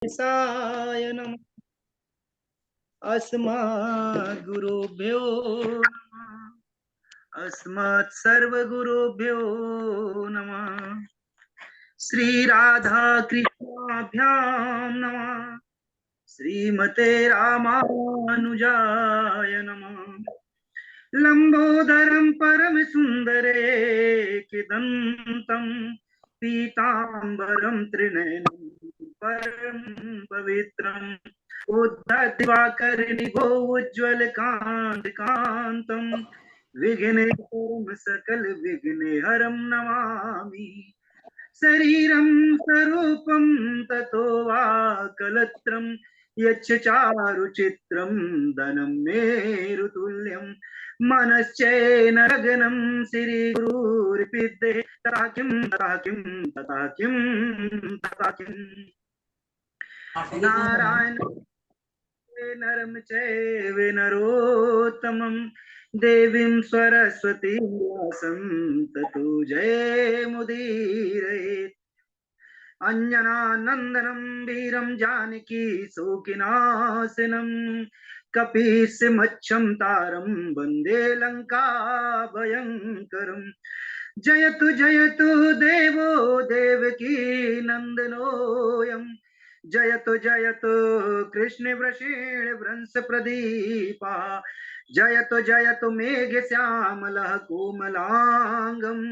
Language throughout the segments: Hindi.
साय नमः। अस्मद् गुरुभ्यो नमः। अस्मत् सर्वगुरुभ्यो नमः। श्री राधा कृष्णाभ्यां नमः। श्रीमते रामानुजाय नमः। लंबोदरं परम सुंदरे किदंतं पीतांबरं त्रिनयनं परम पवित्रम् उद्धत्वाकर्णिभो उज्ज्वल कांत कांतम विघ्नेश्वरं सकल विघ्नहरं नमामि। शरीरं स्वरूपं ततो वा कलत्रं यच्च चारुचित्रं दनं मेरुतुल्यं मनश्चैन लग्नं श्रीगुरुर्पिद्ये तथा किं तथा किं तथा किं तथा किं नारायण नरं चैव नरोत्तमं देवीं सरस्वतीं व्यासं ततो जयमुदीरयेत्। अंजनानंदनं वीरं जानकी शोकिनाशनं कपीशमच्छं तारं वन्दे लंका भयङ्करम्। जयतु जयतु देवो देवकी नन्दनोऽयं जयतु जयतु कृष्ण वृषेण वंश प्रदीपा जयतु जयतु मेघ श्यामलः कोमलांगम्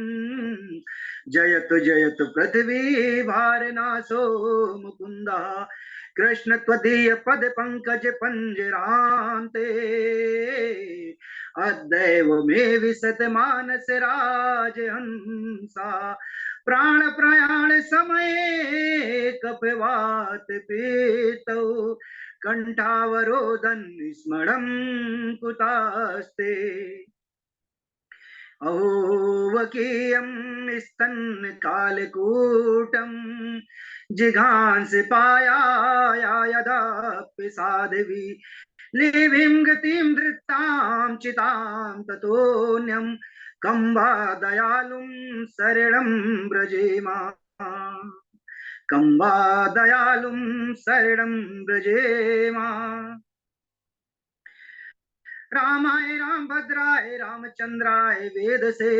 जयतु जयतु पृथ्वी भारनाशो मुकुन्दः कृष्ण त्वदीय पद पंकज पंजरान्ते अद्दैव मे विशत मानस राजहंसा प्राण प्रयाण समये कपवात पीतौ कंठावरोधन स्मरणं कुतास्ते अहोवकीयं स्तन कालकूटं जिघांस पाया यदापि साध्वी लेभिं गतिं धृतां चितां ततोऽन्यं कं वा दयालुं शरणं व्रजेमा कं वा दयालुं शरणं व्रजेमा। रामाय रामभद्राय रामचंद्राय वेदसे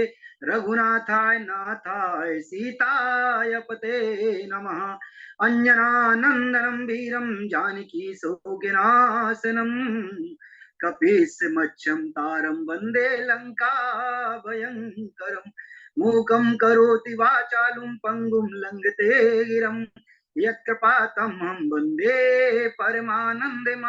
रघुनाथाय नाथाय सीताय पते नमः। अंजनानंदनं वीरं जानकी शोकनाशनं कपीशमच्छं तारं वन्दे लंका भयङ्करम्। मूकं करोति वाचालं पंगुं लंघते गिरं यत्कृपातमहं वन्दे परमानन्दमाधवम्।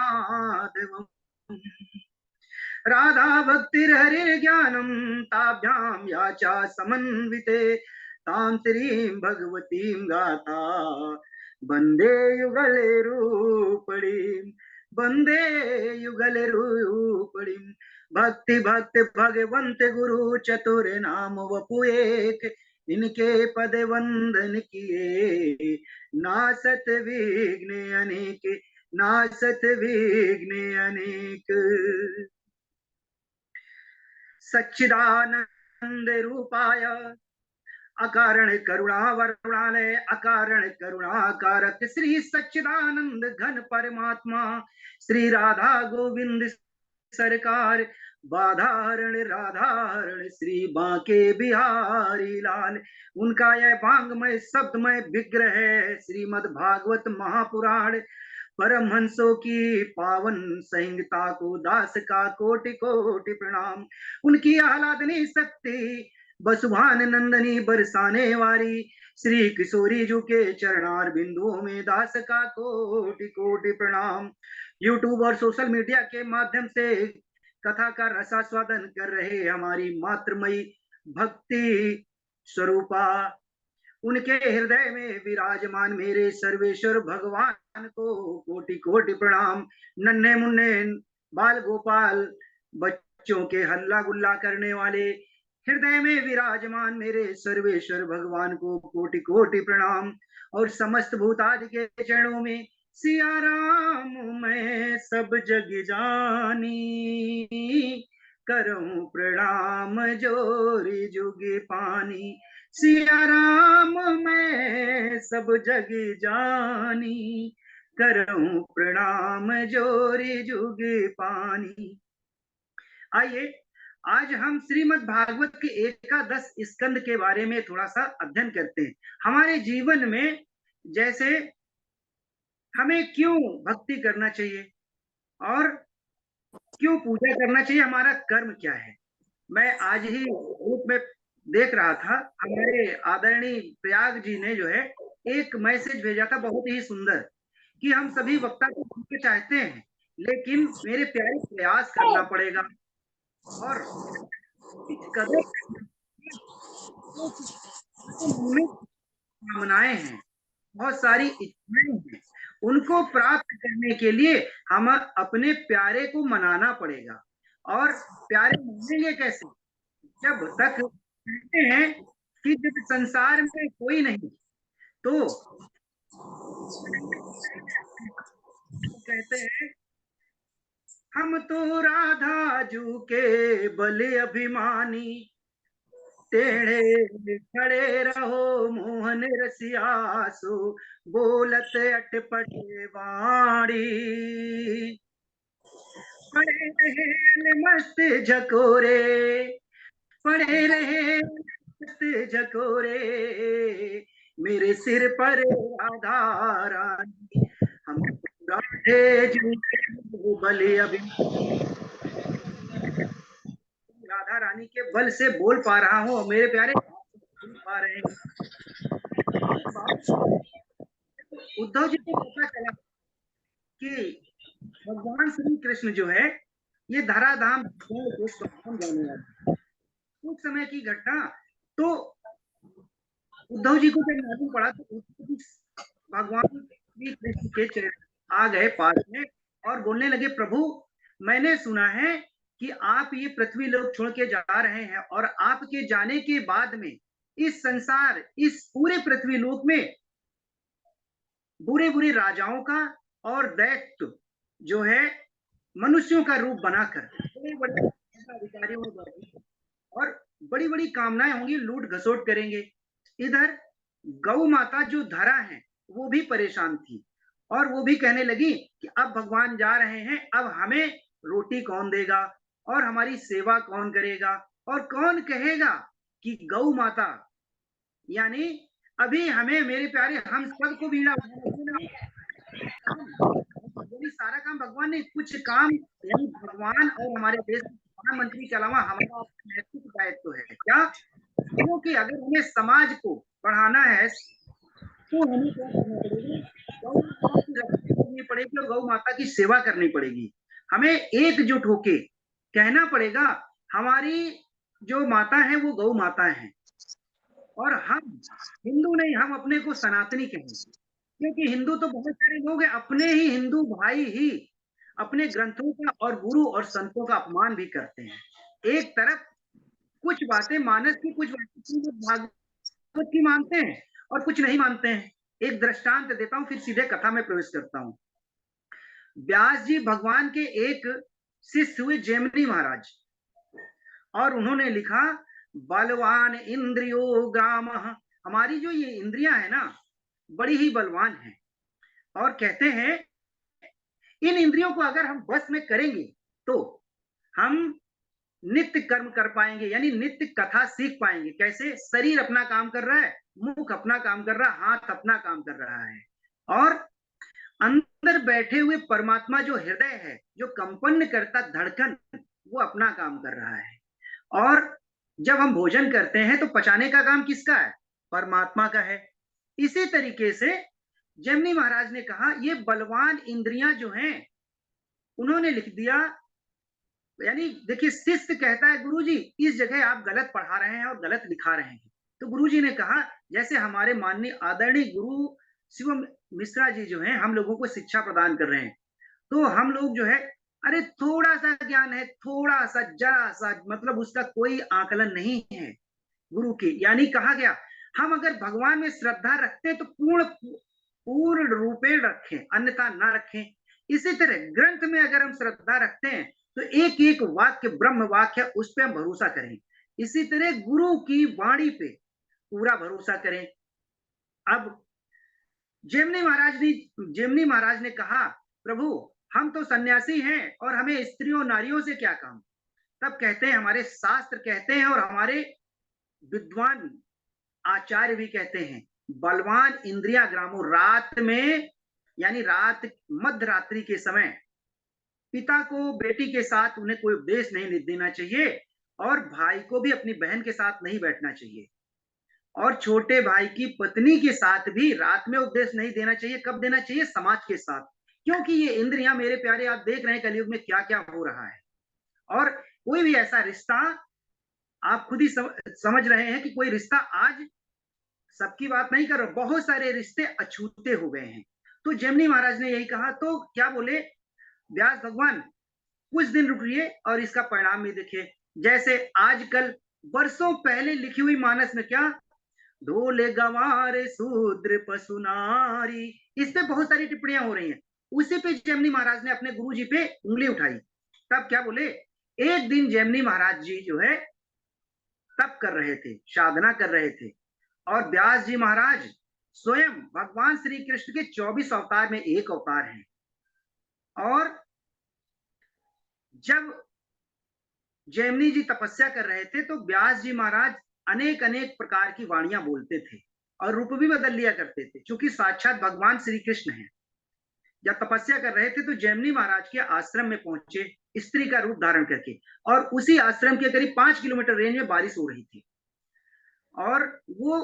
राधा भक्तिर्हरिर्ज्ञानं ताभ्यां याचा समन्विते तां श्रीं भगवतीं गाथा वन्दे युगले रूपणीं वन्दे युगले रूपणीं। भक्ति भक्त भगवंत गुरु चतुर नाम वपु एक इनके पद वंदन किए नासत विघ्न अनेक नासत विघ्न अनेक। सच्चिदानंद रूपाय अकारण करुणा वरुणालय अकारण करुणा कारक श्री सच्चिदानंद घन परमात्मा श्री राधा गोविंद सरकार बाधारण राधारण श्री बांके बिहारी लाल। उनका यह भांगमय शब्दमय विग्रह है श्रीमद् भागवत महापुराण परमहंसों की पावन संहिता को दास का कोटि कोटि प्रणाम। उनकी आह्लादनी शक्ति बसुभान नंदनी बरसाने वाली श्री किशोरी जी के चरणार बिंदुओं में दास का कोटि कोटि प्रणाम। यूट्यूब और सोशल मीडिया के माध्यम से कथा का रसास्वादन कर रहे हमारी मातृमयी भक्ति स्वरूपा उनके हृदय में विराजमान मेरे सर्वेश्वर भगवान को कोटि कोटि प्रणाम। नन्हे मुन्ने बाल गोपाल बच्चों के हल्ला गुल्ला करने वाले हृदय में विराजमान मेरे सर्वेश्वर भगवान को कोटि कोटि प्रणाम। और समस्त भूतादि के चरणों में सिया राम मैं सब जग जानी करूं प्रणाम जोरी जुगी पानी। सिया राम मैं सब जग जानी करूं प्रणाम जोरी जुग पानी। आइए आज हम श्रीमद् भागवत के एकादश स्कंद के बारे में थोड़ा सा अध्ययन करते हैं। हमारे जीवन में जैसे हमें क्यों भक्ति करना चाहिए और क्यों पूजा करना चाहिए, हमारा कर्म क्या है। मैं आज ही ग्रुप में देख रहा था, हमारे आदरणीय प्रयाग जी ने जो है एक मैसेज भेजा था बहुत ही सुंदर, कि हम सभी वक्ता को सुनना चाहते हैं लेकिन मेरे प्यारे प्रयास करना पड़ेगा और इस कदर में कामनाएं हैं, बहुत सारी इच्छाएं हैं, उनको प्राप्त करने के लिए हम अपने प्यारे को मनाना पड़ेगा। और प्यारे मानेंगे कैसे, जब तक कहते हैं कि जब संसार में कोई नहीं तो कहते हैं हम तो राधा जू के बल अभिमानी, टेढ़े खड़े रहो मोहन रसियासु, बोलत अटपटे वाणी, पड़े रहे मस्त झकोरे, पड़े रहे मस्त झकोरे, मेरे सिर पर राधा रानी, हम राधे जी बलि अभी राधा रानी के बल से बोल पा रहा हूँ और मेरे प्यारे बोल पा रहे हैं। उद्धव जी को पता चला कि भगवान श्री कृष्ण जो है ये धराधाम जाने वाले, कुछ समय की घटना। तो उद्धव जी को जब मालूम पड़ा तो भगवान श्री कृष्ण के चरण आ गए पास में और बोलने लगे, प्रभु मैंने सुना है कि आप ये पृथ्वी लोक छोड़ के जा रहे हैं और आपके जाने के बाद में इस संसार, इस पूरे पृथ्वी लोक में बुरे बुरे राजाओं का और दैत्य जो है मनुष्यों का रूप बनाकर बड़े बड़े अधिकारियों और बड़ी बड़ी कामनाएं होंगी, लूट घसोट करेंगे। इधर गौ माता जो धरा है वो भी परेशान थी और वो भी कहने लगी कि अब भगवान जा रहे हैं, अब हमें रोटी कौन देगा और हमारी सेवा कौन करेगा और कौन कहेगा कि गौ माता, यानी अभी हमें मेरे प्यारे हम सबको बीड़ा सारा काम भगवान ने, कुछ काम यानी भगवान और हमारे देश प्रधानमंत्री के अलावा हमारा नैतिक दायित्व है क्या, क्योंकि अगर हमें समाज को बढ़ाना है तो हमें क्या करनी पड़ेगी और गौ माता की सेवा करनी पड़ेगी। हमें एकजुट होके कहना पड़ेगा हमारी जो माता है वो गौ माता है और हम हिंदू नहीं, हम अपने को सनातनी कहेंगे, क्योंकि हिंदू तो बहुत सारे लोग हैं, अपने ही हिंदू भाई ही अपने ग्रंथों का और गुरु और संतों का अपमान भी करते हैं। एक तरफ कुछ बातें मानस की, कुछ बातें भागवत की मानते हैं और कुछ नहीं मानते हैं। एक दृष्टांत देता हूं फिर सीधे कथा में प्रवेश करता हूं। व्यास जी भगवान के एक शिष्य हुए जैमिनी महाराज और उन्होंने लिखा बलवान इंद्रियो ग्राम, हमारी जो ये इंद्रियां है ना बड़ी ही बलवान है और कहते हैं इन इंद्रियों को अगर हम बस में करेंगे तो हम नित्य कर्म कर पाएंगे, यानी नित्य कथा सीख पाएंगे। कैसे, शरीर अपना काम कर रहा है, मुख अपना काम कर रहा है, हाथ अपना काम कर रहा है और अंदर बैठे हुए परमात्मा जो हृदय है, जो कंपन करता धड़कन, वो अपना काम कर रहा है। और जब हम भोजन करते हैं तो पचाने का काम किसका है, परमात्मा का है। इसी तरीके से जैमिनी महाराज ने कहा ये बलवान इंद्रियां जो हैं, उन्होंने लिख दिया, यानी देखिए शिष्य कहता है गुरुजी इस जगह आप गलत पढ़ा रहे हैं और गलत लिखा रहे हैं। तो गुरुजी ने कहा जैसे हमारे माननीय आदरणीय गुरु शिवम मिश्रा जी जो हैं हम लोगों को शिक्षा प्रदान कर रहे हैं, तो हम लोग जो है अरे थोड़ा सा ज्ञान है, थोड़ा सा जरा सा, मतलब उसका कोई आकलन नहीं है गुरु की, यानी कहा गया हम अगर भगवान में श्रद्धा रखते हैं तो पूर्ण रूपेण रखें, अन्यथा ना रखें। इसी तरह ग्रंथ में अगर हम श्रद्धा रखते हैं तो एक एक वाक्य ब्रह्म वाक्य उस पर हम भरोसा करें। इसी तरह गुरु की वाणी पे पूरा भरोसा करें। अब जेमनी महाराज ने कहा, प्रभु हम तो सन्यासी हैं और हमें स्त्रियों नारियों से क्या काम। तब कहते हैं, हमारे शास्त्र कहते हैं और हमारे विद्वान आचार्य भी कहते हैं, बलवान इंद्रिया ग्रामो, रात में यानी रात मध्य रात्रि के समय पिता को बेटी के साथ उन्हें कोई उपदेश नहीं देना चाहिए और भाई को भी अपनी बहन के साथ नहीं बैठना चाहिए और छोटे भाई की पत्नी के साथ भी रात में उपदेश नहीं देना चाहिए। कब देना चाहिए? समाज के साथ। क्योंकि ये इंद्रियां मेरे प्यारे, आप देख रहे हैं कलयुग में क्या क्या हो रहा है। और कोई भी ऐसा रिश्ता, आप खुद ही समझ रहे हैं कि कोई रिश्ता आज, सबकी बात नहीं कर रहा, बहुत सारे रिश्ते अछूते हो गए हैं। तो जेमिनी महाराज ने यही कहा, तो क्या बोले व्यास भगवान, कुछ दिन रुकिए और इसका परिणाम भी देखिए। जैसे आजकल वर्षों पहले लिखी हुई मानस में क्या, ढोले गंवारे शूद्र पशु नारी, इस पे बहुत सारी टिप्पणियां हो रही हैं। उसी पे जेमिनी महाराज ने अपने गुरु जी पे उंगली उठाई। तब क्या बोले, एक दिन जेमिनी महाराज जी जो है तप कर रहे थे, साधना कर रहे थे और व्यास जी महाराज स्वयं भगवान श्री कृष्ण के 24 अवतार में एक अवतार हैं। और जब जेमिनी जी तपस्या कर रहे थे तो व्यास जी महाराज अनेक अनेक प्रकार की वाणियां बोलते थे और रूप भी बदल लिया करते थे, क्योंकि साक्षात भगवान श्री कृष्ण हैं। जब तपस्या कर रहे थे तो जेमिनी महाराज के आश्रम में पहुंचे, स्त्री का रूप धारण करके, और उसी आश्रम के करीब 5 किलोमीटर रेंज में बारिश हो रही थी। और वो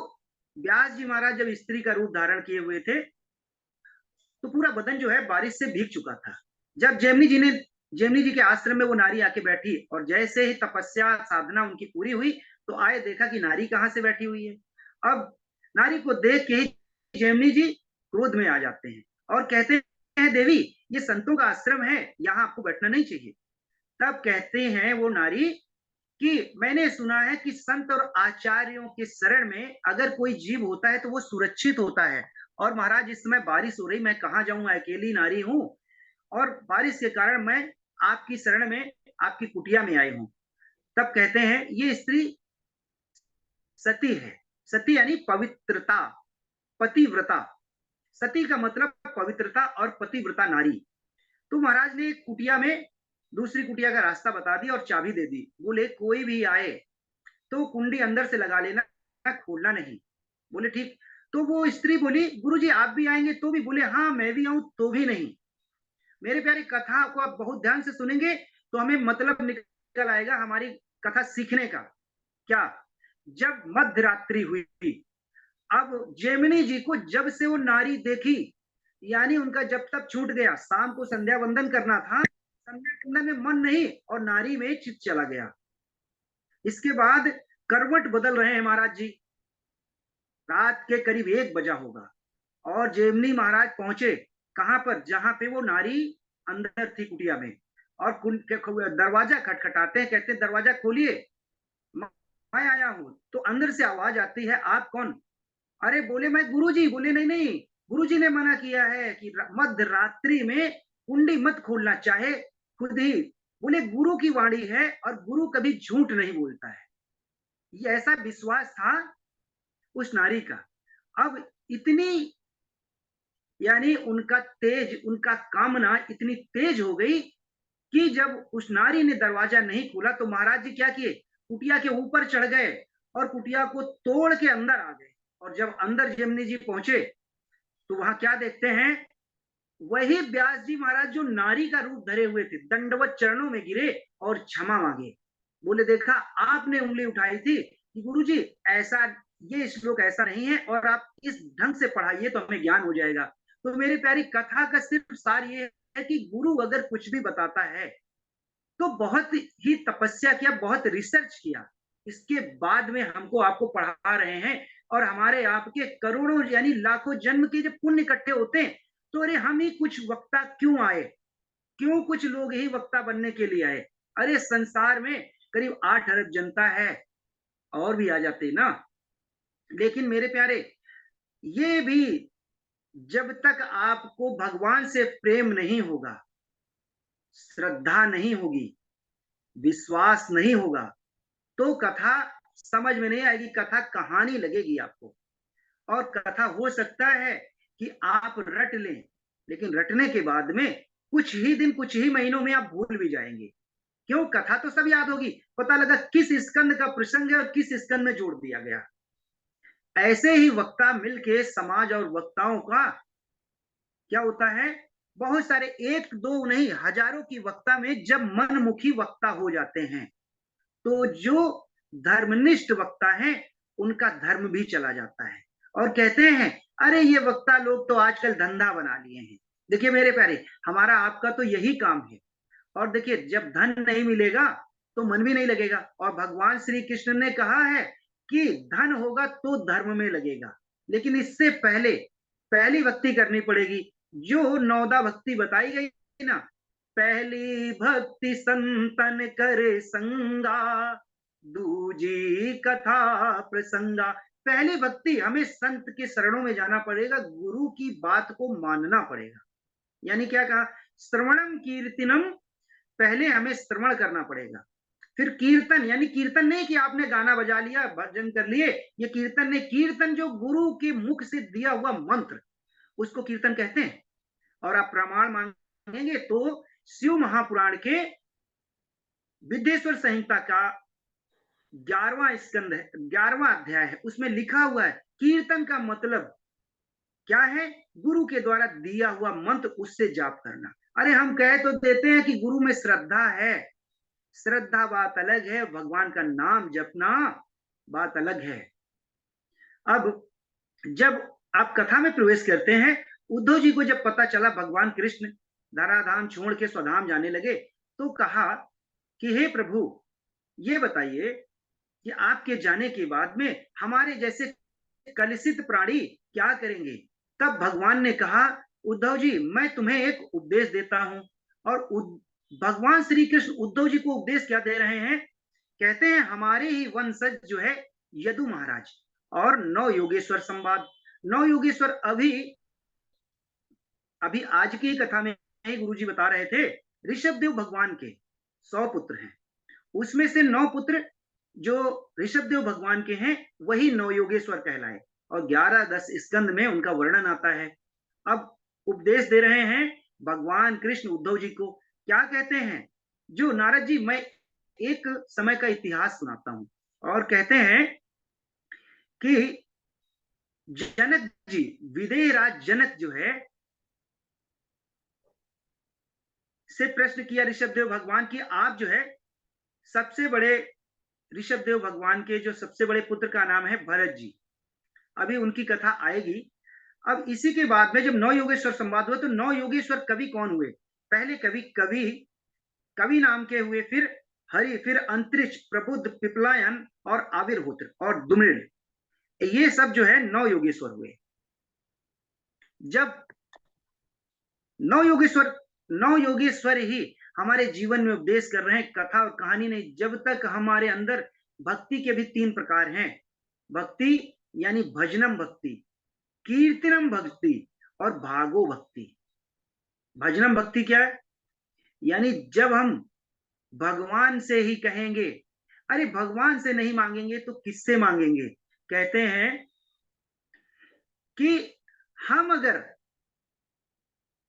व्यास जी महाराज जब स्त्री का रूप धारण किए हुए थे तो पूरा बदन जो है बारिश से भीग चुका था। जब जेमिनी जी के आश्रम में वो नारी आके बैठी और जैसे ही तपस्या साधना उनकी पूरी हुई तो आए देखा कि नारी कहाँ से बैठी हुई है। अब नारी को देख के ही जेमिनी जी क्रोध में आ जाते हैं और कहते हैं, देवी ये संतों का आश्रम है, यहाँ आपको बैठना नहीं चाहिए। तब कहते हैं वो नारी कि मैंने सुना है कि संत और आचार्यों के शरण में अगर कोई जीव होता है तो वो सुरक्षित होता है। और महाराज इस समय बारिश हो रही, मैं कहाँ जाऊं, अकेली नारी हूं और बारिश के कारण मैं आपकी शरण में, आपकी कुटिया में आई हूं। तब कहते हैं ये स्त्री सती है। सती यानी पवित्रता, पतिव्रता। सती का मतलब पवित्रता और पतिव्रता नारी। तो महाराज ने एक कुटिया में दूसरी कुटिया का रास्ता बता दिया और चाबी दे दी। बोले कोई भी आए तो कुंडी अंदर से लगा लेना, खोलना नहीं। बोले ठीक। तो वो स्त्री बोली, गुरुजी आप भी आएंगे तो भी? बोले हाँ मैं भी आऊं तो भी नहीं। मेरे प्यारी, कथा को आप बहुत ध्यान से सुनेंगे तो हमें मतलब निकल आएगा हमारी कथा सीखने का। क्या, जब मध्य रात्रि हुई, अब जेमिनी जी को जब से वो नारी देखी, यानी उनका जब तक छूट गया, शाम को संध्या वंदन करना था, संध्या वंदन में मन नहीं और नारी में चित चला गया। इसके बाद करवट बदल रहे हैं महाराज जी, रात के करीब 1 बजा होगा और जेमिनी महाराज पहुंचे कहां पर, जहां पे वो नारी अंदर थी कुटिया में। और दरवाजा खटखटाते हैं, कहते हैं दरवाजा खोलिए, मैं आया हूं। तो अंदर से आवाज आती है, आप कौन? अरे बोले मैं गुरुजी। बोले नहीं नहीं, गुरुजी ने मना किया है कि मध्य रात्रि में कुंडी मत खोलना, चाहे खुद ही। बोले गुरु की वाणी है और गुरु कभी झूठ नहीं बोलता है। ये ऐसा विश्वास था उस नारी का। अब इतनी, यानी उनका तेज, उनका कामना इतनी तेज हो गई कि जब उस नारी ने दरवाजा नहीं खोला तो महाराज जी क्या किए, कुटिया के ऊपर चढ़ गए और कुटिया को तोड़ के अंदर आ गए। और जब अंदर जेमिनी जी पहुंचे तो वहां क्या देखते हैं, वही व्यास जी महाराज जो नारी का रूप धरे हुए थे, दंडवत चरणों में गिरे और क्षमा मांगे। बोले देखा आपने उंगली उठाई थी कि गुरु जी ऐसा, ये श्लोक ऐसा नहीं है और आप इस ढंग से पढ़ाइए तो हमें ज्ञान हो जाएगा। तो मेरी प्यारी, कथा का सिर्फ सार ये है कि गुरु अगर कुछ भी बताता है तो बहुत ही तपस्या किया, बहुत रिसर्च किया, इसके बाद में हमको आपको पढ़ा रहे हैं। और हमारे आपके करोड़ों यानी लाखों जन्म के जब पुण्य इकट्ठे होते हैं तो अरे हम ही कुछ वक्ता क्यों आए, क्यों कुछ लोग ही वक्ता बनने के लिए आए? अरे संसार में करीब 8 अरब जनता है, और भी आ जाते ना। लेकिन मेरे प्यारे, ये भी जब तक आपको भगवान से प्रेम नहीं होगा, श्रद्धा नहीं होगी, विश्वास नहीं होगा, तो कथा समझ में नहीं आएगी, कथा कहानी लगेगी आपको। और कथा हो सकता है कि आप रट लें, लेकिन रटने के बाद में कुछ ही दिन, कुछ ही महीनों में आप भूल भी जाएंगे। क्यों? कथा तो सब याद होगी, पता लगा किस स्कंद का प्रसंग है और किस स्कंद में जोड़ दिया गया। ऐसे ही वक्ता मिलके समाज और वक्ताओं का क्या होता है, बहुत सारे, एक दो नहीं हजारों की वक्ता में जब मनमुखी वक्ता हो जाते हैं, तो जो धर्मनिष्ठ वक्ता है उनका धर्म भी चला जाता है। और कहते हैं अरे ये वक्ता लोग तो आजकल धंधा बना लिए हैं। देखिए मेरे प्यारे, हमारा आपका तो यही काम है। और देखिए जब धन नहीं मिलेगा तो मन भी नहीं लगेगा। और भगवान श्री कृष्ण ने कहा है कि धन होगा तो धर्म में लगेगा, लेकिन इससे पहले पहली भक्ति करनी पड़ेगी, जो नौदा भक्ति बताई गई ना। पहली भक्ति संतन करे संगा, दूजी कथा प्रसंगा। पहली भक्ति हमें संत के शरणों में जाना पड़ेगा, गुरु की बात को मानना पड़ेगा। यानी क्या कहा, श्रवणम कीर्तनम, पहले हमें श्रवण करना पड़ेगा। फिर कीर्तन, यानी कीर्तन नहीं कि आपने गाना बजा लिया भजन कर लिए, ये कीर्तन नहीं। कीर्तन जो गुरु के मुख से दिया हुआ मंत्र, उसको कीर्तन कहते हैं। और आप प्रमाण मांगेंगे तो शिव महापुराण के विद्येश्वर संहिता का 11वां स्कंद है, 11वां अध्याय है, उसमें लिखा हुआ है कीर्तन का मतलब क्या है, गुरु के द्वारा दिया हुआ मंत्र उससे जाप करना। अरे हम कह तो देते हैं कि गुरु में श्रद्धा है, श्रद्धा बात अलग है, भगवान का नाम जपना बात अलग है। अब जब आप कथा में प्रवेश करते हैं, उद्धव जी को जब पता चला भगवान कृष्ण धराधाम छोड़ के स्वधाम जाने लगे, तो कहा कि हे प्रभु ये बताइए कि आपके जाने के बाद में हमारे जैसे कलुषित प्राणी क्या करेंगे। तब भगवान ने कहा उद्धव जी मैं तुम्हें एक उपदेश देता हूं। और भगवान श्री कृष्ण उद्धव जी को उपदेश क्या दे रहे हैं, कहते हैं हमारे ही वंशज जो है यदु महाराज और नौ योगेश्वर संवाद। नौ योगेश्वर अभी अभी आज की कथा में गुरु जी बता रहे थे, ऋषभ देव भगवान के 100 पुत्र हैं, उसमें से 9 पुत्र जो ऋषभ देव भगवान के हैं वही नौ योगेश्वर कहलाए। और 11-10 स्कंद में उनका वर्णन आता है। अब उपदेश दे रहे हैं भगवान कृष्ण उद्धव जी को, क्या कहते हैं, जो नारद जी, मैं एक समय का इतिहास सुनाता हूं। और कहते हैं कि जनक जी, विदेह राज जनक जो है, से प्रश्न किया ऋषभ देव भगवान की, आप जो है सबसे बड़े, ऋषभ देव भगवान के जो सबसे बड़े पुत्र का नाम है भरत जी। अभी उनकी कथा आएगी। अब इसी के बाद में जब नौ योगेश्वर संवाद हुआ, तो नौ योगेश्वर कवि कौन हुए, पहले कवि कवि कवि नाम के हुए, फिर हरि, फिर अंतरिक्ष, प्रबुद्ध, पिपलायन और आविर्होत्र और दुमृल, ये सब जो है नौ योगेश्वर हुए। जब नौ योगेश्वर ही हमारे जीवन में उपदेश कर रहे हैं, कथा और कहानी नहीं। जब तक हमारे अंदर भक्ति के भी 3 प्रकार हैं, भक्ति यानी भजनम भक्ति, कीर्तनम भक्ति और भागो भक्ति। भजनम भक्ति क्या है, यानी जब हम भगवान से ही कहेंगे, अरे भगवान से नहीं मांगेंगे तो किससे मांगेंगे। कहते हैं कि हम अगर,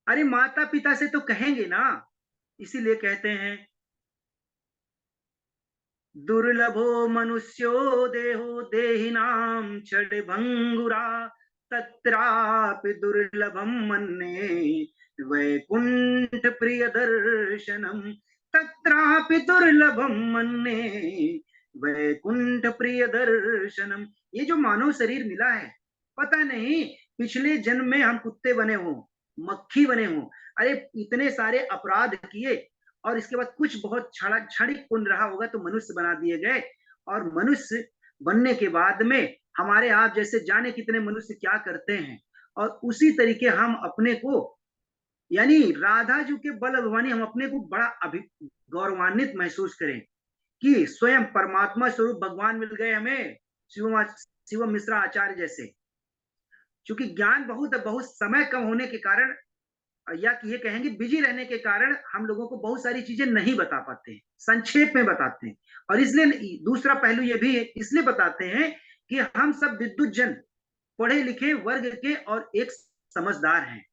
अरे माता पिता से तो कहेंगे ना, इसीलिए कहते हैं दुर्लभो मनुष्यो देहो देहिनाम छड़ भंगुरा, तत्रापि दुर्लभम मन्ने वैकुंठ प्रिय दर्शनम, तत्रापि दुर्लभम मन्ने वैकुंठ प्रिय दर्शनम। ये जो मानव शरीर मिला है, पता नहीं पिछले जन्म में हम कुत्ते बने हों, मक्खी बने हों, अरे इतने सारे अपराध किए और इसके बाद कुछ बहुत क्षणिक पुण्य रहा होगा तो मनुष्य बना दिए गए। और मनुष्य बनने के बाद में हमारे आप जैसे जाने कितने मनुष्य क्या करते हैं। और उसी तरीके हम अपने को, यानी राधा जी के बल अभिमानी, हम अपने को बड़ा गौरवान्वित महसूस करें कि स्वयं परमात्मा स्वरूप भगवान मिल गए हमें, शिवम मिश्रा आचार्य जैसे। चूंकि ज्ञान बहुत समय कम होने के कारण, या ये कहेंगे बिजी रहने के कारण, हम लोगों को बहुत सारी चीजें नहीं बता पाते हैं, संक्षेप में बताते हैं। और इसलिए दूसरा पहलू ये भी इसलिए बताते हैं कि हम सब विद्युत जन, पढ़े लिखे वर्ग के और एक समझदार हैं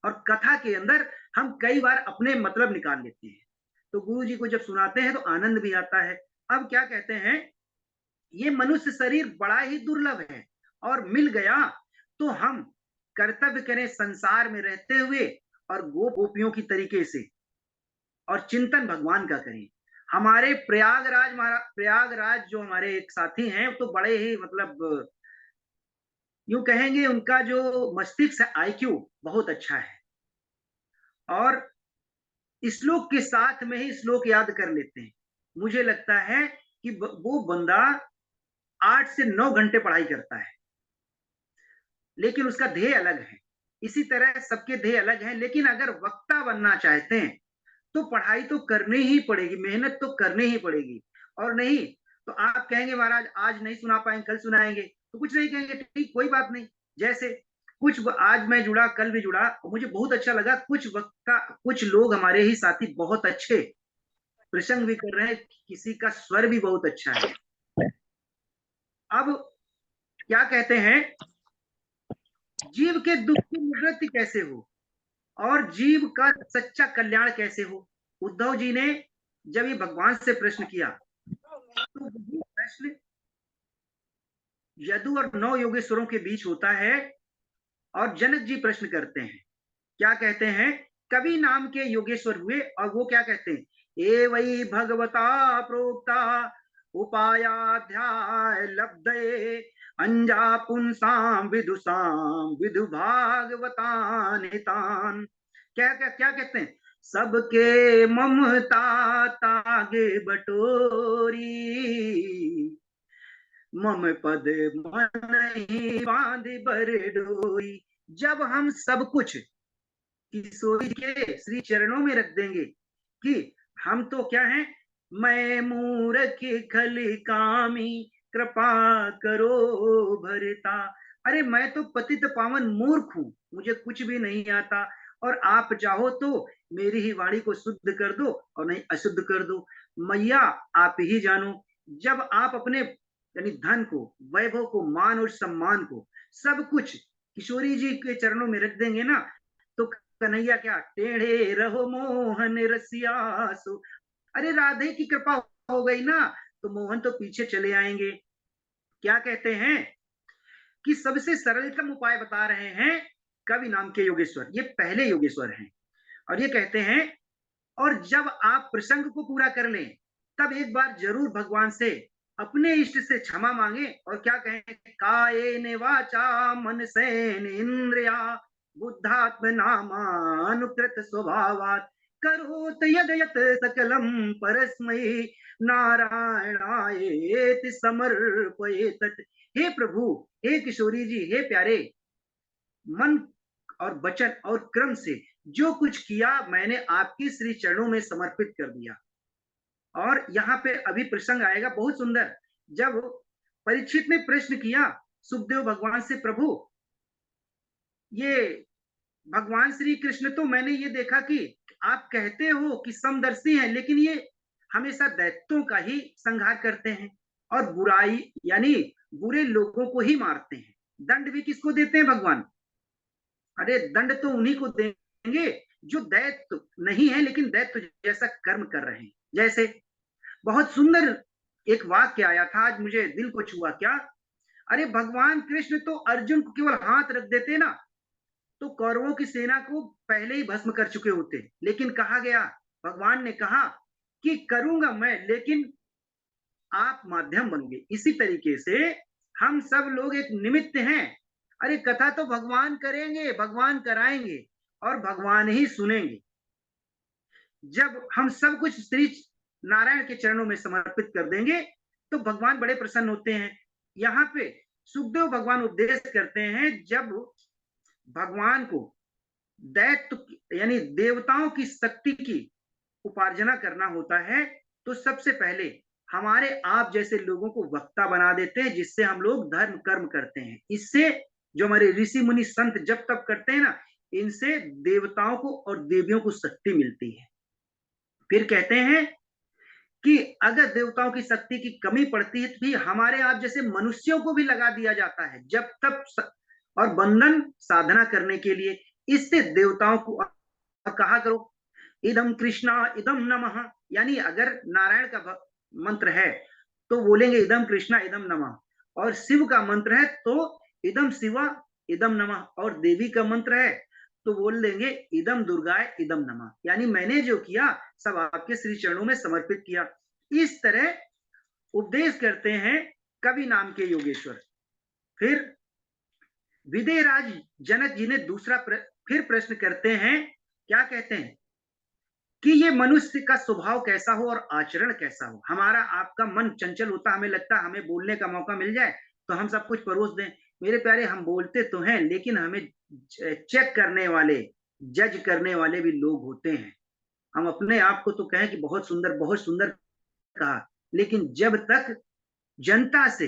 और कथा के अंदर हम कई बार अपने मतलब निकाल लेते हैं। तो गुरु जी को जब सुनाते हैं तो आनंद भी आता है। अब क्या कहते हैं, ये मनुष्य शरीर बड़ा ही दुर्लभ है और मिल गया तो हम कर्तव्य करें संसार में रहते हुए और गोपियों की तरीके से, और चिंतन भगवान का करें। हमारे प्रयागराज जो हमारे एक साथी हैं तो बड़े ही मतलब यूं कहेंगे उनका जो मस्तिष्क है आईक्यू बहुत अच्छा है और श्लोक के साथ में ही श्लोक याद कर लेते हैं। मुझे लगता है कि वो बंदा 8 से 9 घंटे पढ़ाई करता है, लेकिन उसका ध्येय अलग है। इसी तरह सबके ध्येय अलग हैं, लेकिन अगर वक्ता बनना चाहते हैं तो पढ़ाई तो करनी ही पड़ेगी, मेहनत तो करनी ही पड़ेगी। और नहीं तो आप कहेंगे महाराज आज नहीं सुना पाएंगे, कल सुनाएंगे, तो कुछ नहीं कहेंगे, ठीक कोई बात नहीं। जैसे आज मैं जुड़ा, कल भी जुड़ा, मुझे बहुत अच्छा लगा। कुछ लोग हमारे ही साथी बहुत अच्छे प्रसंग भी कर रहे हैं, किसी का स्वर भी बहुत अच्छा है। अब क्या कहते हैं, जीव के दुख की निवृत्ति कैसे हो और जीव का सच्चा कल्याण कैसे हो। उद्धव जी ने जब ये भगवान से प्रश्न किया तो वही प्रश्न यदु और 9 योगेश्वरों के बीच होता है और जनक जी प्रश्न करते हैं। क्या कहते हैं, कवि नाम के योगेश्वर हुए और वो क्या कहते हैं, ए वही भगवता प्रोक्ता उपायाध्याय लब्धे अंजा पुंसाम विदुषाम विदु भागवतान हितान। क्या क्या क्या कहते हैं, सबके ममता तागे बटोरी मम पद मन ही बांध बर डोरी। जब हम सब कुछ किशोरी के श्री चरणों में रख देंगे कि हम तो क्या है, मैं मूर्ख खली कामी कृपा करो भरता। अरे मैं तो पतित पावन मूर्ख हूं, मुझे कुछ भी नहीं आता, और आप चाहो तो मेरी ही वाणी को शुद्ध कर दो और नहीं अशुद्ध कर दो। मैया आप ही जानो। जब आप अपने यानी धन को, वैभव को, मान और सम्मान को, सब कुछ किशोरी जी के चरणों में रख देंगे ना, तो कन्हैया क्या टेढ़े रहो मोहन रसियासु। अरे राधे की कृपा हो गई ना तो मोहन तो पीछे चले आएंगे। क्या कहते हैं कि सबसे सरलतम उपाय बता रहे हैं कवि नाम के योगेश्वर, ये पहले योगेश्वर हैं। और ये कहते हैं, और जब आप प्रसंग को पूरा कर लें तब एक बार जरूर भगवान से अपने इष्ट से क्षमा मांगे और क्या कहें, काये वाचा मन से इंद्रिया बुद्धात्म नामानुकृत स्वभावात करोत यद यत सकलम परस्मयी नारायणायेति समर्पयेत। हे प्रभु, हे किशोरी जी, हे प्यारे, मन और वचन और क्रम से जो कुछ किया मैंने आपके श्री चरणों में समर्पित कर दिया। और यहाँ पे अभी प्रसंग आएगा बहुत सुंदर, जब परीक्षित ने प्रश्न किया सुखदेव भगवान से, प्रभु ये भगवान श्री कृष्ण तो मैंने ये देखा कि आप कहते हो कि समदर्शी हैं, लेकिन ये हमेशा दैत्यों का ही संहार करते हैं और बुराई यानी बुरे लोगों को ही मारते हैं। दंड भी किसको देते हैं भगवान, अरे दंड तो उन्हीं को देंगे जो दैत्य नहीं है लेकिन दैत्य जैसा कर्म कर रहे हैं। जैसे बहुत सुंदर एक वाक्य आया था, आज मुझे दिल को छुआ। क्या, अरे भगवान कृष्ण तो अर्जुन को केवल हाथ रख देते ना तो कौरवों की सेना को पहले ही भस्म कर चुके होते, लेकिन कहा गया, भगवान ने कहा कि करूंगा मैं लेकिन आप माध्यम बनोगे। इसी तरीके से हम सब लोग एक निमित्त हैं। अरे कथा तो भगवान करेंगे, भगवान कराएंगे और भगवान ही सुनेंगे। जब हम सब कुछ श्री नारायण के चरणों में समर्पित कर देंगे तो भगवान बड़े प्रसन्न होते हैं। यहाँ पे सुखदेव भगवान उपदेश करते हैं, जब भगवान को दैत्य यानी देवताओं की शक्ति की उपार्जना करना होता है तो सबसे पहले हमारे आप जैसे लोगों को वक्ता बना देते हैं, जिससे हम लोग धर्म कर्म करते हैं। इससे जो हमारे ऋषि मुनि संत जब तब करते हैं ना, इनसे देवताओं को और देवियों को शक्ति मिलती है। फिर कहते हैं कि अगर देवताओं की शक्ति की कमी पड़ती है तो भी हमारे आप जैसे मनुष्यों को भी लगा दिया जाता है। जब तक और बंधन साधना करने के लिए। इससे देवताओं को कहा करो इदम कृष्णा इदम नमः, यानी अगर नारायण का मंत्र है तो बोलेंगे इदम कृष्णा इदम नमः, और शिव का मंत्र है तो इदम शिवा इदम नमः, और देवी का मंत्र है तो बोल देंगे इदम दुर्गाय इदम नमः, यानी मैंने जो किया सब आपके श्री चरणों में समर्पित किया। इस तरह उपदेश करते हैं कवि नाम के योगेश्वर। फिर विदेहराज जनक जी ने फिर प्रश्न करते हैं, क्या कहते हैं कि ये मनुष्य का स्वभाव कैसा हो और आचरण कैसा हो। हमारा आपका मन चंचल होता, हमें लगता है हमें बोलने का मौका मिल जाए तो हम सब कुछ परोस दें। मेरे प्यारे, हम बोलते तो हैं लेकिन हमें चेक करने वाले, जज करने वाले भी लोग होते हैं। हम अपने आप को तो कहें कि बहुत सुंदर कहा, लेकिन जब तक जनता से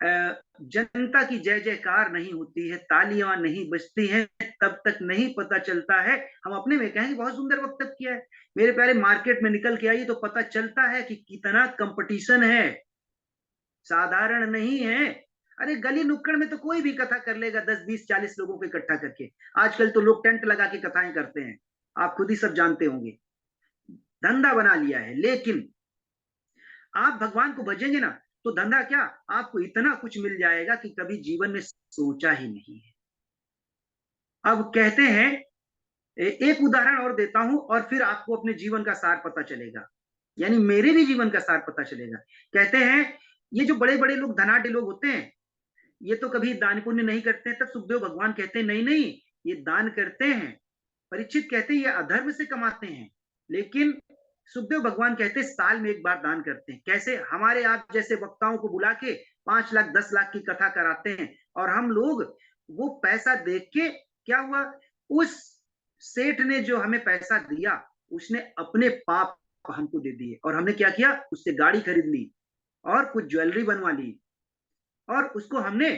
जनता की जय जयकार नहीं होती है, तालियां नहीं बजती हैं, तब तक नहीं पता चलता है। हम अपने में कहें बहुत सुंदर वक्तव्य किया है, मेरे प्यारे मार्केट में निकल के आइए तो पता चलता है कि कितना कंपटीशन है, साधारण नहीं है। अरे गली नुक्कड़ में तो कोई भी कथा कर लेगा, 10 20 40 लोगों को इकट्ठा करके। आजकल तो लोग टेंट लगा के कथाएं करते हैं, आप खुद ही सब जानते होंगे, धंधा बना लिया है। लेकिन आप भगवान को भजेंगे ना तो धंधा क्या, आपको इतना कुछ मिल जाएगा कि कभी जीवन में सोचा ही नहीं है। अब कहते हैं, एक उदाहरण और देता हूं और फिर आपको अपने जीवन का सार पता चलेगा, यानी मेरे भी जीवन का सार पता चलेगा। कहते हैं ये जो बड़े बड़े लोग, धनाढ़ लोग होते हैं, ये तो कभी दान पुण्य नहीं करते हैं। तब सुखदेव भगवान कहते हैं नहीं नहीं, ये दान करते हैं। परीक्षित कहते हैं ये अधर्म से कमाते हैं। लेकिन सुखदेव भगवान कहते हैं साल में एक बार दान करते हैं। कैसे? हमारे आप जैसे वक्ताओं को बुला के 5 लाख 10 लाख की कथा कराते हैं, और हम लोग वो पैसा देख के, क्या हुआ, उस सेठ ने जो हमें पैसा दिया उसने अपने पाप हमको दे दिए, और हमने क्या किया, उससे गाड़ी खरीद ली और कुछ ज्वेलरी बनवा ली, और उसको हमने